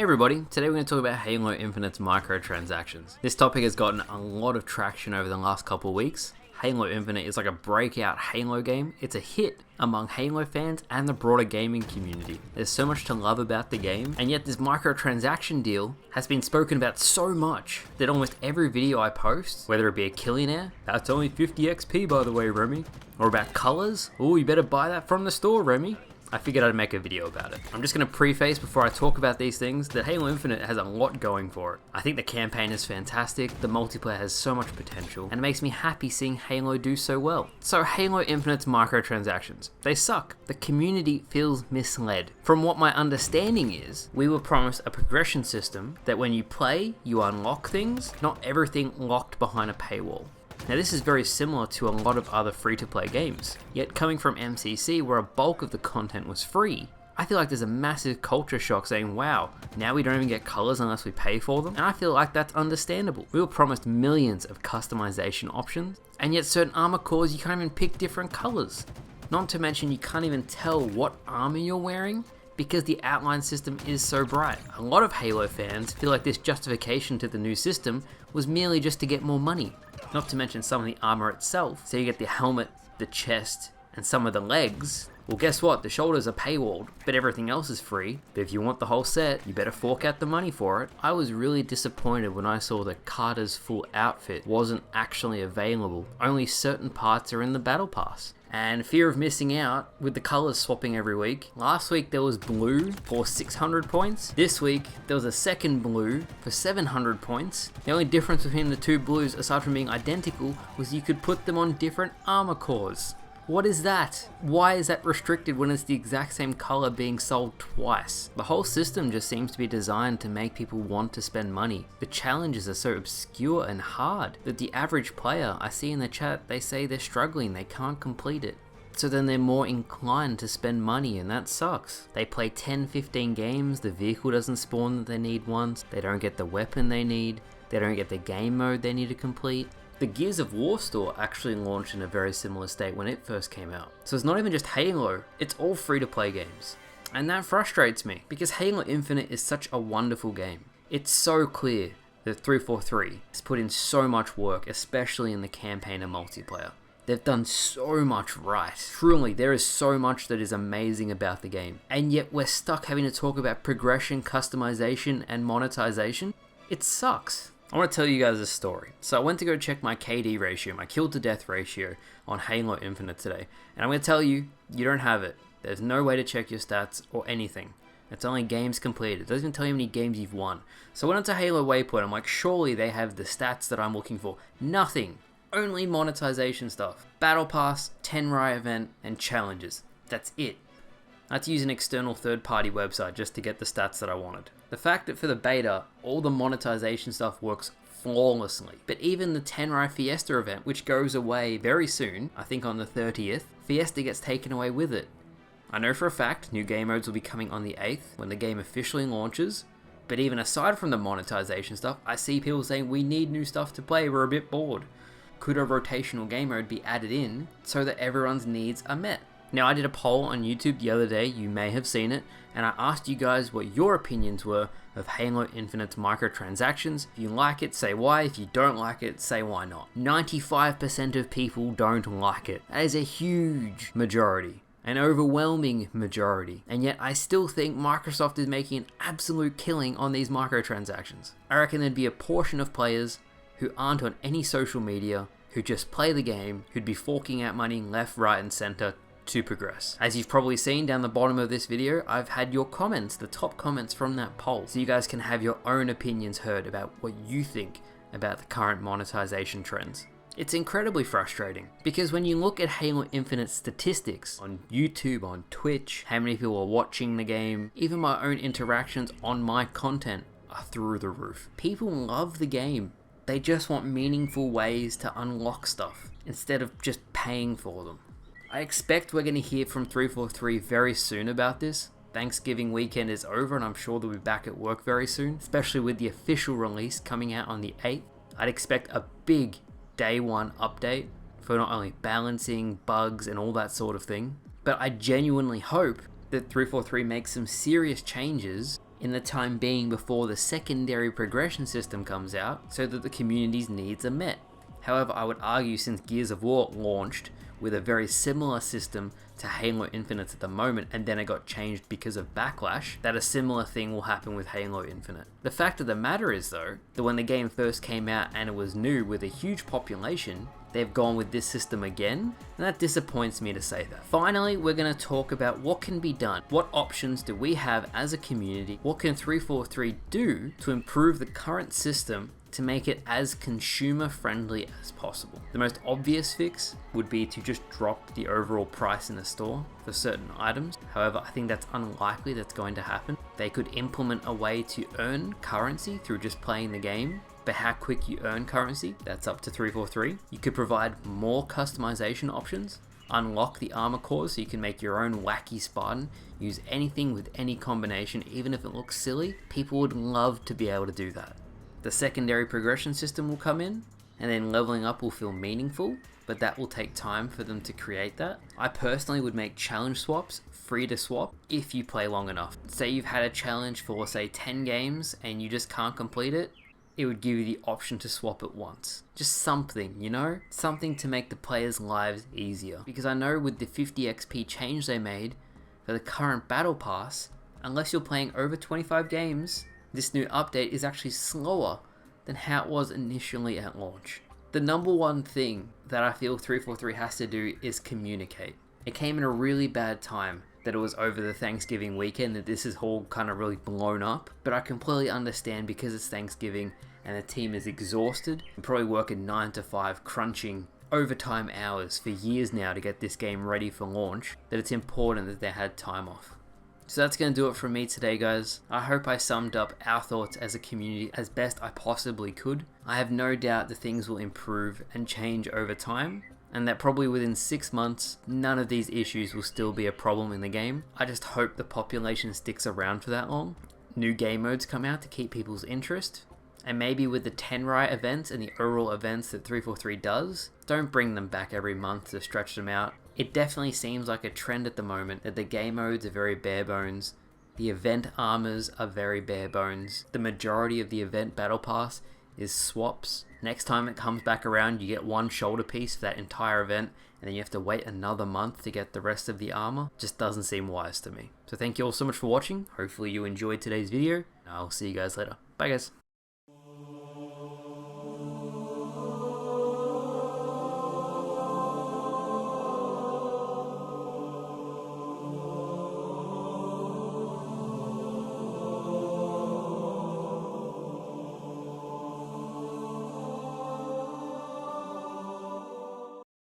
Hey everybody, today we're going to talk about Halo Infinite's microtransactions. This topic has gotten a lot of traction over the last couple of weeks. Halo Infinite is like a breakout Halo game. It's a hit among Halo fans and the broader gaming community. There's so much to love about the game, and yet this microtransaction deal has been spoken about so much that almost every video I post, whether it be a Killionaire, that's only 50 XP by the way, Remy, or about colors, oh you better buy that from the store, Remy. I figured I'd make a video about it. I'm just going to preface before I talk about these things that Halo Infinite has a lot going for it. I think the campaign is fantastic, the multiplayer has so much potential, and it makes me happy seeing Halo do so well. So Halo Infinite's microtransactions, they suck. The community feels misled. From what my understanding is, we were promised a progression system that when you play, you unlock things, not everything locked behind a paywall. Now this is very similar to a lot of other free-to-play games, yet coming from MCC where a bulk of the content was free, I feel like there's a massive culture shock saying, wow, now we don't even get colors unless we pay for them, and I feel like that's understandable. We were promised millions of customization options, and yet certain armor cores you can't even pick different colors. Not to mention you can't even tell what armor you're wearing, because the outline system is so bright. A lot of Halo fans feel like this justification to the new system was merely just to get more money. Not to mention some of the armor itself, so you get the helmet, the chest, and some of the legs. Well guess what, the shoulders are paywalled, but everything else is free. But if you want the whole set, you better fork out the money for it. I was really disappointed when I saw that Carter's full outfit wasn't actually available. Only certain parts are in the battle pass. And fear of missing out with the colors swapping every week. Last week there was blue for 600 points. This week there was a second blue for 700 points. The only difference between the two blues, aside from being identical, was you could put them on different armor cores. What is that? Why is that restricted when it's the exact same color being sold twice? The whole system just seems to be designed to make people want to spend money. The challenges are so obscure and hard that the average player, I see in the chat, they say they're struggling, they can't complete it. So then they're more inclined to spend money, and that sucks. They play 10-15 games, the vehicle doesn't spawn that they need once, they don't get the weapon they need, they don't get the game mode they need to complete. The Gears of War store actually launched in a very similar state when it first came out. So it's not even just Halo, it's all free-to-play games. And that frustrates me, because Halo Infinite is such a wonderful game. It's so clear that 343 has put in so much work, especially in the campaign and multiplayer. They've done so much right. Truly, there is so much that is amazing about the game. And yet we're stuck having to talk about progression, customization, and monetization. It sucks. I want to tell you guys a story. So I went to go check my KD ratio, my kill to death ratio on Halo Infinite today. And I'm going to tell you, you don't have it. There's no way to check your stats or anything. It's only games completed. It doesn't even tell you how many games you've won. So I went onto Halo Waypoint. I'm like, surely they have the stats that I'm looking for. Nothing. Only monetization stuff. Battle Pass, 10 event, and challenges. That's it. I had to use an external third-party website just to get the stats that I wanted. The fact that for the beta, all the monetization stuff works flawlessly. But even the 10 Fiesta event, which goes away very soon, I think on the 30th, Fiesta gets taken away with it. I know for a fact new game modes will be coming on the 8th when the game officially launches. But even aside from the monetization stuff, I see people saying we need new stuff to play, we're a bit bored. Could a rotational game mode be added in so that everyone's needs are met? Now I did a poll on YouTube the other day, you may have seen it, and I asked you guys what your opinions were of Halo Infinite's microtransactions. If you like it, say why. If you don't like it, say why not. 95% of people don't like it. That is a huge majority. An overwhelming majority. And yet I still think Microsoft is making an absolute killing on these microtransactions. I reckon there'd be a portion of players who aren't on any social media, who just play the game, who'd be forking out money left, right, and center to progress. As you've probably seen down the bottom of this video, I've had your comments, the top comments from that poll, so you guys can have your own opinions heard about what you think about the current monetization trends. It's incredibly frustrating, because when you look at Halo Infinite statistics on YouTube, on Twitch, how many people are watching the game, even my own interactions on my content are through the roof. People love the game. They just want meaningful ways to unlock stuff, instead of just paying for them. I expect we're going to hear from 343 very soon about this. Thanksgiving weekend is over and I'm sure they'll be back at work very soon, especially with the official release coming out on the 8th. I'd expect a big day one update for not only balancing, bugs and all that sort of thing, but I genuinely hope that 343 makes some serious changes in the time being before the secondary progression system comes out so that the community's needs are met. However, I would argue since Gears of War launched with a very similar system to Halo Infinite at the moment, and then it got changed because of backlash, that a similar thing will happen with Halo Infinite. The fact of the matter is though, that when the game first came out and it was new with a huge population, they've gone with this system again, and that disappoints me to say that. Finally, we're going to talk about what can be done. What options do we have as a community? What can 343 do to improve the current system to make it as consumer friendly as possible? The most obvious fix would be to just drop the overall price in the store for certain items. However, I think that's unlikely that's going to happen. They could implement a way to earn currency through just playing the game, but how quick you earn currency, that's up to 343. You could provide more customization options, unlock the armor cores so you can make your own wacky Spartan, use anything with any combination, even if it looks silly. People would love to be able to do that. The secondary progression system will come in, and then leveling up will feel meaningful, but that will take time for them to create that. I personally would make challenge swaps free to swap if you play long enough. Say you've had a challenge for say 10 games and you just can't complete it, it would give you the option to swap it once. Just something, you know? Something to make the players' lives easier. Because I know with the 50 XP change they made for the current battle pass, unless you're playing over 25 games, this new update is actually slower than how it was initially at launch. The number one thing that I feel 343 has to do is communicate. It came in a really bad time that it was over the Thanksgiving weekend that this is all kind of really blown up, but I completely understand because it's Thanksgiving and the team is exhausted and probably working 9 to 5 crunching overtime hours for years now to get this game ready for launch, that it's important that they had time off. So that's going to do it from me today, guys. I hope I summed up our thoughts as a community as best I possibly could. I have no doubt that things will improve and change over time, and that probably within 6 months, none of these issues will still be a problem in the game. I just hope the population sticks around for that long. New game modes come out to keep people's interest, and maybe with the Tenrai events and the overall events that 343 does, don't bring them back every month to stretch them out. It definitely seems like a trend at the moment that the game modes are very bare bones, the event armors are very bare bones, the majority of the event battle pass is swaps. Next time it comes back around, you get one shoulder piece for that entire event, and then you have to wait another month to get the rest of the armor. Just doesn't seem wise to me. So thank you all so much for watching. Hopefully you enjoyed today's video, and I'll see you guys later. Bye guys.